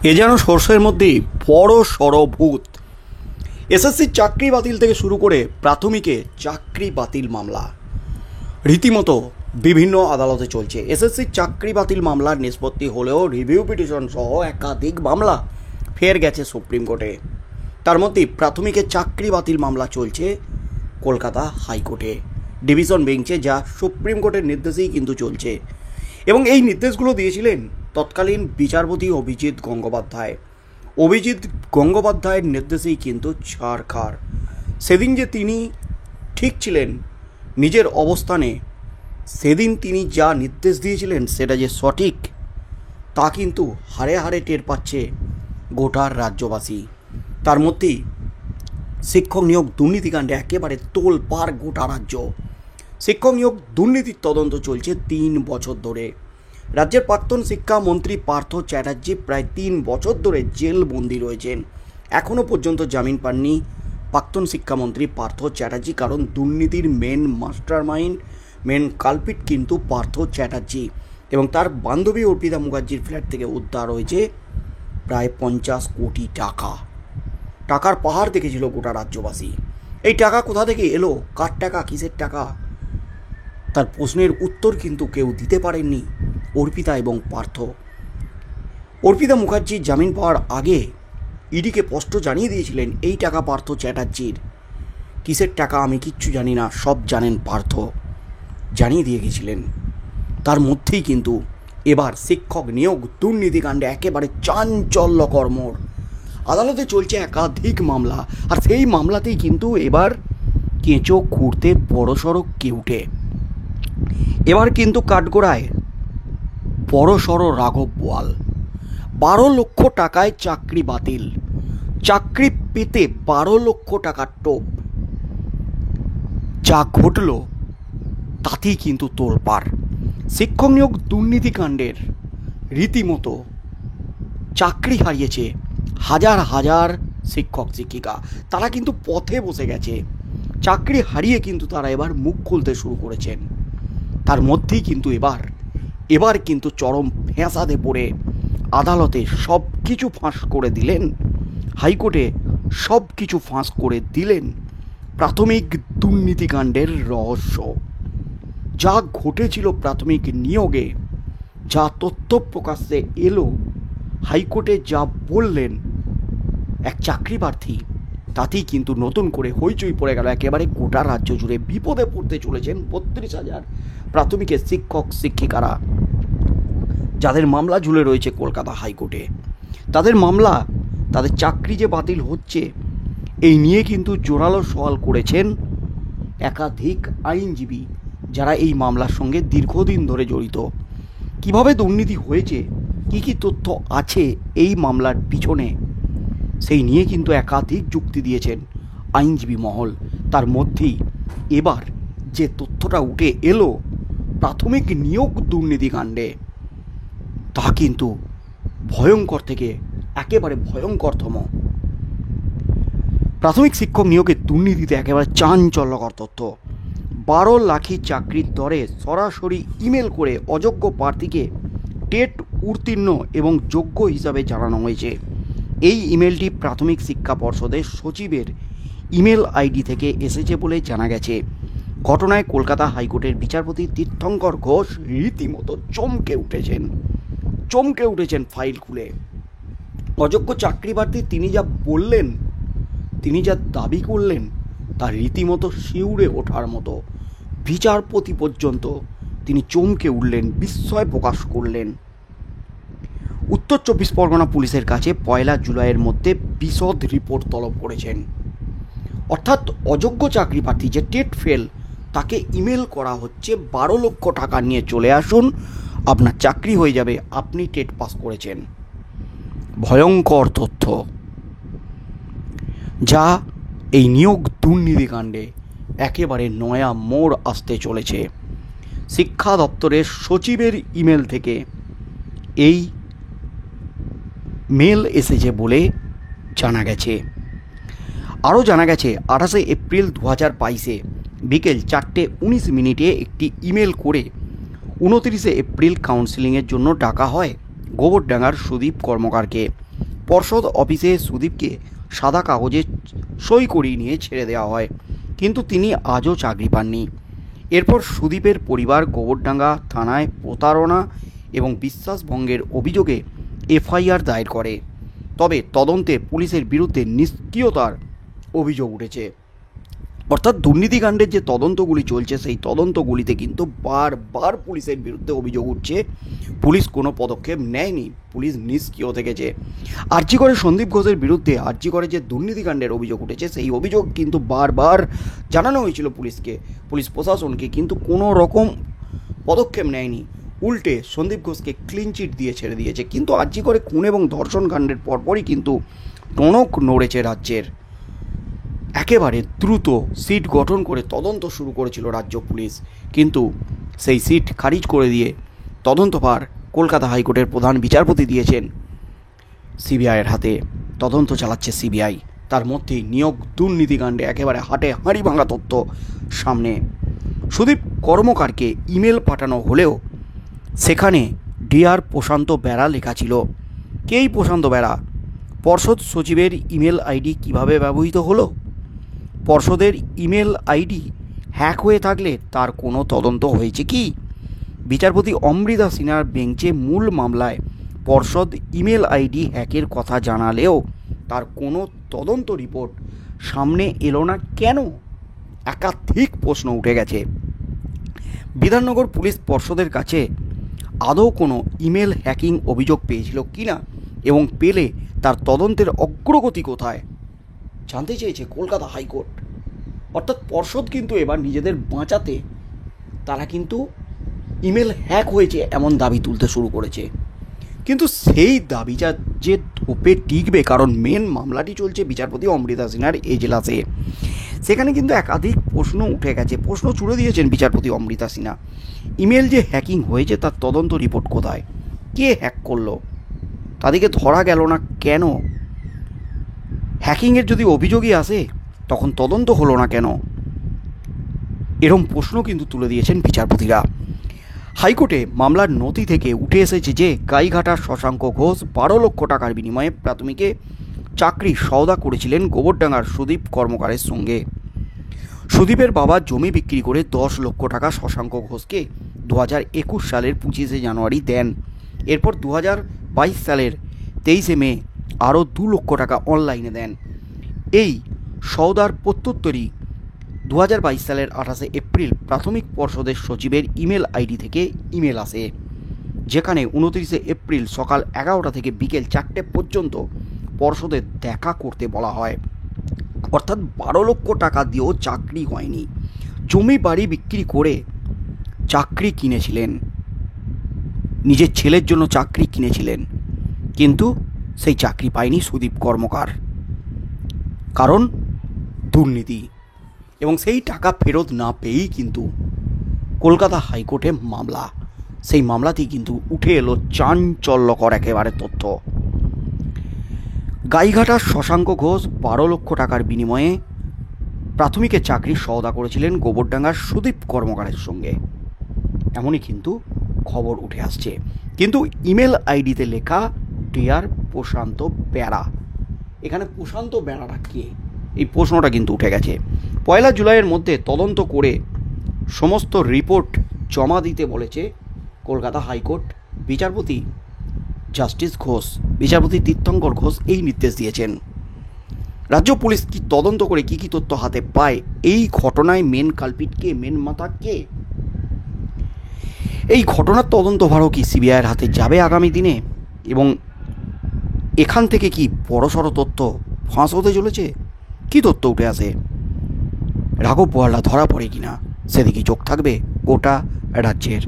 এ যেন সর্ষের মধ্যেই বড় সড় ভূত। এসএসসির চাকরি বাতিল থেকে শুরু করে প্রাথমিকে চাকরি বাতিল মামলা রীতিমতো বিভিন্ন আদালতে চলছে। এসএসসির চাকরি বাতিল মামলার নিষ্পত্তি হলেও রিভিউ পিটিশন সহ একাধিক মামলা ফের গেছে সুপ্রিম কোর্টে। তার মধ্যে প্রাথমিকের চাকরি বাতিল মামলা চলছে কলকাতা হাইকোর্টে ডিভিশন বেঞ্চে, যা সুপ্রিম কোর্টের নির্দেশেই কিন্তু চলছে। এবং এই নির্দেশগুলো দিয়েছিলেন তৎকালীন বিচারপতি অভিজিৎ গঙ্গোপাধ্যায়। অভিজিৎ গঙ্গোপাধ্যায়ের নির্দেশেই কিন্তু ছাড়খাড়। সেদিন যে তিনি ঠিক ছিলেন নিজের অবস্থানে, সেদিন তিনি যা নির্দেশ দিয়েছিলেন সেটা যে সঠিক তা কিন্তু হাড়ে হাড়ে টের পাচ্ছে গোটার রাজ্যবাসী। তার মধ্যেই শিক্ষক নিয়োগ দুর্নীতিকাণ্ডে একেবারে তোলপাড় গোটা রাজ্য। শিক্ষক নিয়োগ দুর্নীতির তদন্ত চলছে 3 বছর ধরে। রাজ্যের প্রাক্তন শিক্ষামন্ত্রী পার্থ চ্যাটার্জি প্রায় 3 বছর ধরে জেলবন্দি রয়েছেন। এখনও পর্যন্ত জামিন পাননি প্রাক্তন শিক্ষামন্ত্রী পার্থ চ্যাটার্জি, কারণ দুর্নীতির মেন মাস্টারমাইন্ড, মেন কালপিট কিন্তু পার্থ চ্যাটার্জি। এবং তার বান্ধবী অর্পিতা মুখার্জির ফ্ল্যাট থেকে উদ্ধার হয়েছে প্রায় 50 কোটি টাকা। টাকার পাহাড় দেখেছিল গোটা রাজ্যবাসী। এই টাকা কোথা থেকে এলো, কার টাকা, কিসের টাকা, তার প্রশ্নের উত্তর কিন্তু কেউ দিতে পারেননি অর্পিতা এবং পার্থ। অর্পিতা মুখার্জি জামিন পাওয়ার আগে ইডিকে স্পষ্ট জানিয়ে দিয়েছিলেন এই টাকা পার্থ চ্যাটার্জির। কিসের টাকা আমি কিচ্ছু জানি না, সব জানেন পার্থ, জানিয়ে দিয়ে গেছিলেন। তার মধ্যেই কিন্তু এবার শিক্ষক নিয়োগ দুর্নীতিকাণ্ডে একেবারে চাঞ্চল্যকর মোড়। আদালতে চলছে একাধিক মামলা, আর সেই মামলাতেই কিন্তু এবার কেঁচো খুঁড়তে বড়সড় কেউটে। এবার কিন্তু কাঠগোড়ায় বড়সড় রাঘব বোয়াল। 12 লক্ষ টাকায় চাকরি বাতিল, চাকরি পেতে 12 লক্ষ টাকার টোপ। যা ঘটল তাতেই কিন্তু তোলপাড়। শিক্ষক নিয়োগ দুর্নীতিকাণ্ডের রীতিমতো চাকরি হারিয়েছে হাজার হাজার শিক্ষক শিক্ষিকা। তারা কিন্তু পথে বসে গেছে। চাকরি হারিয়ে কিন্তু তারা এবার মুখ খুলতে শুরু করেছেন। তার মধ্যেই কিন্তু এবার কিন্তু চরম ফ্যাঁসাদে পড়ে আদালতে সব কিছু ফাঁস করে দিলেন, হাইকোর্টে সব কিছু ফাঁস করে দিলেন প্রাথমিক দুর্নীতিকাণ্ডের রহস্য। যা ঘটেছিল প্রাথমিক নিয়োগে, যা তথ্য প্রকাশ্যে এলো, হাইকোর্টে যা বললেন এক চাকরি প্রার্থী, তাতেই কিন্তু নতুন করে হইচই পড়ে গেল একেবারে গোটা রাজ্য জুড়ে। বিপদে পড়তে চলেছেন 32,000 প্রাথমিকের শিক্ষক শিক্ষিকারা, যাদের মামলা ঝুলে রয়েছে কলকাতা হাইকোর্টে। তাদের মামলা, তাদের চাকরি যে বাতিল হচ্ছে, এই নিয়ে কিন্তু জোরালো সওয়াল করেছেন একাধিক আইনজীবী, যারা এই মামলার সঙ্গে দীর্ঘদিন ধরে জড়িত। কিভাবে দুর্নীতি হয়েছে, কি কি তথ্য আছে এই মামলার পিছনে, সেই নিয়ে কিন্তু একাধিক যুক্তি দিয়েছেন আইনজীবী মহল। তার মধ্যেই এবার যে তথ্যটা উঠে এলো প্রাথমিক নিয়োগ দুর্নীতিকাণ্ডে, তা কিন্তু ভয়ঙ্কর থেকে একেবারে ভয়ঙ্করতম। প্রাথমিক শিক্ষক নিয়োগের দুর্নীতিতে একেবারে চাঞ্চল্যকর তথ্য। 12 লাখি চাকরির দরে সরাসরি ইমেল করে অযোগ্য প্রার্থীকে টেট উত্তীর্ণ এবং যোগ্য হিসাবে জানানো হয়েছে। এই ইমেলটি প্রাথমিক শিক্ষা পর্ষদের সচিবের ইমেল আইডি থেকে এসেছে বলে জানা গেছে। ঘটনায় কলকাতা হাইকোর্টের বিচারপতি তীর্থঙ্কর ঘোষ রীতিমতো চমকে উঠেছেন ফাইল খুলে। অযোগ্য চাকরি প্রার্থী তিনি যা বললেন, তিনি যা দাবি করলেন, তা রীতিমতো শিউরে ওঠার মতো। বিচারপতি পর্যন্ত তিনি চমকে উঠলেন, বিস্ময় প্রকাশ করলেন। উত্তর 24 পরগনা পুলিশের কাছে 1 জুলাইয়ের মধ্যে বিশদ রিপোর্ট তলব করেছেন। অর্থাৎ অযোগ্য চাকরি প্রার্থী যে টেট ফেল, তাকে ইমেল করা হচ্ছে 12 লক্ষ টাকা নিয়ে চলে আসুন, আপনার চাকরি হয়ে যাবে, আপনি টেট পাস করেছেন। ভয়ঙ্কর তথ্য, যা এই নিয়োগ দুর্নীতিকাণ্ডে একেবারে নয়া মোড় আসতে চলেছে। শিক্ষা দপ্তরের সচিবের ইমেল থেকে এই মেল এসেছে বলে জানা গেছে। আরও জানা গেছে 28 এপ্রিল 2022 বিকেল 4:19 একটি ইমেল করে 29 এপ্রিল কাউন্সেলিংয়ের জন্য ডাকা হয় গোবরডাঙ্গার সুদীপ কর্মকারকে। পর্ষদ অফিসে সুদীপকে সাদা কাগজে সই করিয়ে নিয়ে ছেড়ে দেওয়া হয়, কিন্তু তিনি আজও চাকরি পাননি। এরপর সুদীপের পরিবার গোবরডাঙ্গা থানায় প্রতারণা এবং বিশ্বাসভঙ্গের অভিযোগে এফআইআর দায়ের করে। তবে তদন্তে পুলিশের বিরুদ্ধে নিষ্ক্রিয়তার অভিযোগ উঠেছে। অর্থাৎ দুর্নীতিকাণ্ডের যে তদন্তগুলি চলছে সেই তদন্তগুলিতে কিন্তু বারবার পুলিশের বিরুদ্ধে অভিযোগ উঠছে, পুলিশ কোনো পদক্ষেপ নেয়নি, পুলিশ নিষ্ক্রিয় থেকেছে। আরজি করে সন্দীপ ঘোষের বিরুদ্ধে আরজি করে যে দুর্নীতিকাণ্ডের অভিযোগ উঠেছে সেই অভিযোগ কিন্তু বারবার জানানো হয়েছিল পুলিশকে, পুলিশ প্রশাসনকে, কিন্তু কোনো রকম পদক্ষেপ নেয়নি। উল্টে সন্দীপ ঘোষকে ক্লিন চিট দিয়ে ছেড়ে দিয়েছে। কিন্তু আরজি করে খুন এবং ধর্ষণ কাণ্ডের পরপরই কিন্তু টনক নড়েছে রাজ্যের। একেবারে দ্রুত সিট গঠন করে তদন্ত শুরু করেছিল রাজ্য পুলিশ, কিন্তু সেই সিট খারিজ করে দিয়ে তদন্তভার কলকাতা হাইকোর্টের প্রধান বিচারপতি দিয়েছেন সিবিআইয়ের হাতে। তদন্ত চালাচ্ছে সিবিআই। তার মধ্যেই নিয়োগ দুর্নীতিকাণ্ডে একেবারে হাড়ি ভাঙা তথ্য সামনে। সুদীপ কর্মকারকে ইমেল পাঠানো হলেও সেখানে ডিআর প্রশান্ত বেড়া লেখা ছিল। কেই প্রশান্ত বেড়া? পর্ষদ সচিবের ইমেল আইডি কিভাবে ব্যবহৃত হলো? পর্ষদের ইমেল আইডি হ্যাক হয়ে থাকলে তার কোনো তদন্ত হয়েছে কি? বিচারপতি অমৃতা সিনহার বেঞ্চে মূল মামলায় পর্ষদ ইমেল আইডি হ্যাকের কথা জানালেও তার কোনো তদন্ত রিপোর্ট সামনে এলো না কেন? একাধিক প্রশ্ন উঠে গেছে। বিধাননগর পুলিশ পর্ষদের কাছে আদৌ কোনো ইমেল হ্যাকিং অভিযোগ পেয়েছিল কিনা এবং পেলে তার তদন্তের অগ্রগতি কোথায় জানতে চেয়েছে কলকাতা হাইকোর্ট। অর্থাৎ পর্ষদ কিন্তু এবার নিজেদের বাঁচাতে তারা কিন্তু ইমেল হ্যাক হয়েছে এমন দাবি তুলতে শুরু করেছে। কিন্তু সেই দাবিটা যে ধোপে টিকবে, কারণ মেন মামলাটি চলছে বিচারপতি অমৃতা সিনহার এজলাসে। সেখানে কিন্তু একাধিক প্রশ্ন উঠে গেছে, প্রশ্ন ছুড়ে দিয়েছেন বিচারপতি অমৃতা সিনহা। ইমেল যে হ্যাকিং হয়েছে তার তদন্ত রিপোর্ট কোথায়? কে হ্যাক করলো? তাদেরকে ধরা গেল না কেন? হ্যাকিংয়ের যদি অভিযোগই আসে তখন তদন্ত হলো না কেন? এরম প্রশ্ন কিন্তু তুলে দিয়েছেন বিচারপতিরা। হাইকোর্টে মামলার নথি থেকে উঠে এসেছে যে গাইঘাটার শশাঙ্ক ঘোষ 12 লক্ষ টাকার বিনিময়ে প্রাথমিকে চাকরি সওদা করেছিলেন গোবরডাঙ্গার সুদীপ কর্মকারের সঙ্গে। সুদীপের বাবা জমি বিক্রি করে 10 লক্ষ টাকা শশাঙ্ক ঘোষকে 2021 সালের 25শে জানুয়ারি দেন। এরপর 2022 সালের 23শে মে আরও 2 লক্ষ টাকা অনলাইনে দেন। এই সওদার প্রত্যুত্তরই 2022 সালের 28শে এপ্রিল প্রাথমিক পর্ষদের সচিবের ইমেল আইডি থেকে ইমেল আসে, যেখানে 29শে এপ্রিল সকাল 11টা থেকে বিকেল 4টে পর্যন্ত পর্ষদের দেখা করতে বলা হয়। অর্থাৎ 12 লক্ষ টাকা দিয়েও চাকরি হয়নি। জমি বাড়ি বিক্রি করে চাকরি কিনেছিলেন, নিজের ছেলের জন্য চাকরি কিনেছিলেন, কিন্তু সেই চাকরি পায়নি সুদীপ কর্মকার, কারণ দুর্নীতি। এবং সেই টাকা ফেরত না পেয়েই কিন্তু কলকাতা হাইকোর্টে মামলা, সেই মামলাতেই কিন্তু উঠে এলো চাঞ্চল্যকর একেবারে তথ্য। গাইঘাটার শশাঙ্ক ঘোষ 12 লক্ষ টাকার বিনিময়ে প্রাথমিকের চাকরি সওদা করেছিলেন গোবরডাঙ্গার সুদীপ কর্মকারের সঙ্গে, এমনই কিন্তু খবর উঠে আসছে। কিন্তু ইমেল আইডিতে লেখা ডিয়ার প্রশান্ত বেড়া, এখানে প্রশান্ত বেড়াটা কে? এই প্রশ্নটা কিন্তু উঠে গেছে। 1 জুলাইয়ের মধ্যে তদন্ত করে সমস্ত রিপোর্ট জমা দিতে বলেছে কলকাতা হাইকোর্ট। বিচারপতি জাস্টিস ঘোষ, বিচারপতি তীর্থঙ্কর ঘোষ এই নির্দেশ দিয়েছেন। রাজ্য পুলিশ কি তদন্ত করে কি কি তথ্য হাতে পায়? এই ঘটনায় মেন কালপিট কে, মেন মাথা কে? এই ঘটনার তদন্তভারও কি সিবিআইয়ের হাতে যাবে আগামী দিনে? এবং এখান থেকে কি বড়সড় তথ্য ফাঁস হতে চলেছে? কি তথ্য উঠে আসে? রাঘব বোয়ালরা ধরা পড়ে কিনা সেদিকে চোখ থাকবে গোটা রাজ্যের।